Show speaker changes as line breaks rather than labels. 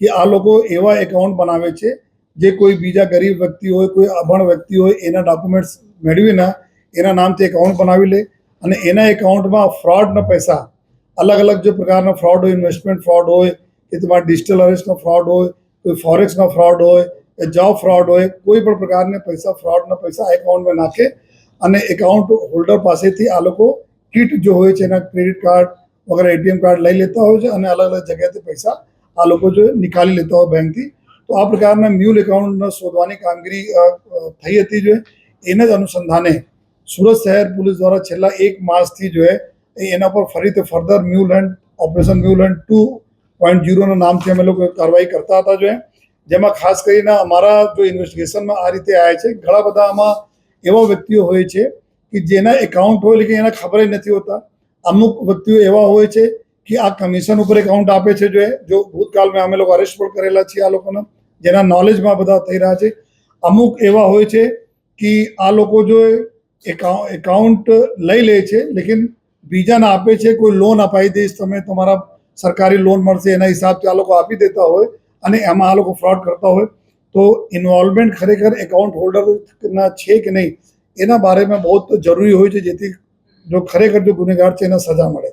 કે આ લોકો એવા એકાઉન્ટ બનાવે છે જે કોઈ બીજા ગરીબ વ્યક્તિ હોય, કોઈ અભણ વ્યક્તિ હોય, એના ડોક્યુમેન્ટ્સ મેળવીને એના નામથી એકાઉન્ટ બનાવી લે અને એના એકાઉન્ટમાં ફ્રોડના પૈસા, અલગ અલગ જે પ્રકારના ફ્રોડ હોય, ઇન્વેસ્ટમેન્ટ ફ્રોડ હોય કે તમારા ડિજિટલ અરેસ્ટનો ફ્રોડ હોય, કોઈ ફોરેક્સનો ફ્રોડ હોય, જોબ ફ્રોડ હોય, કોઈ પણ પ્રકારના પૈસા, ફ્રોડના પૈસા એકાઉન્ટમાં નાખે અને એકાઉન્ટ હોલ્ડર પાસેથી આ લોકો કિટ જો હોય છે એના ક્રેડિટ કાર્ડ વગેરે એટીએમ કાર્ડ લઈ લેતા હોય છે અને અલગ અલગ જગ્યાએથી પૈસા આ લોકો જો નિકાળી લેતા હોય બેંકથી. તો આ પ્રકારના મ્યુલ એકાઉન્ટ શોધવાની કામગીરી થઈ હતી. જો એના જ અનુસંધાને સુરત શહેર પોલીસ દ્વારા છેલ્લા 1 માસથી જો એના પર ફરીથી further mule hunt operation mule hunt 2.0ના નામથી અમે લોકો કાર્યવાહી કરતા હતા. જો જેમાં ખાસ કરીને અમારા જો ઇન્વેસ્ટિગેશનમાં આ રીતે આવ્યા છે, ઘણા બધા આમાં એવા વ્યક્તિઓ હોય છે કે જેના એકાઉન્ટ હોય લેકિન એને ખબર જ નથી હોતા. અમુક વ્યક્તિઓ એવા હોય છે કે આ કમિશન ઉપર એકાઉન્ટ આપે છે. જો ભૂતકાળમાં અમે લોકો અરેસ્ટ પણ કરેલા છીએ આ લોકોના, જેના નોલેજમાં બધા થઈ રહ્યા છે. અમુક એવા હોય છે કે આ લોકો જો એકાઉન્ટ લઈ લે છે લેકિન બીજાને આપે છે, કોઈ લોન અપાઈ દઈશ તમે, તમારા સરકારી લોન મળશે એના હિસાબથી આ લોકો આપી દેતા હોય અને એમાં આ લોકો ફ્રોડ કરતા હોય. તો ઇન્વોલ્વમેન્ટ ખરેખર એકાઉન્ટ હોલ્ડરના છે કે નહીં એના બારેમાં બહુ જરૂરી હોય છે, જેથી જો ખરેખર જો ગુનેગાર છે એને સજા મળે.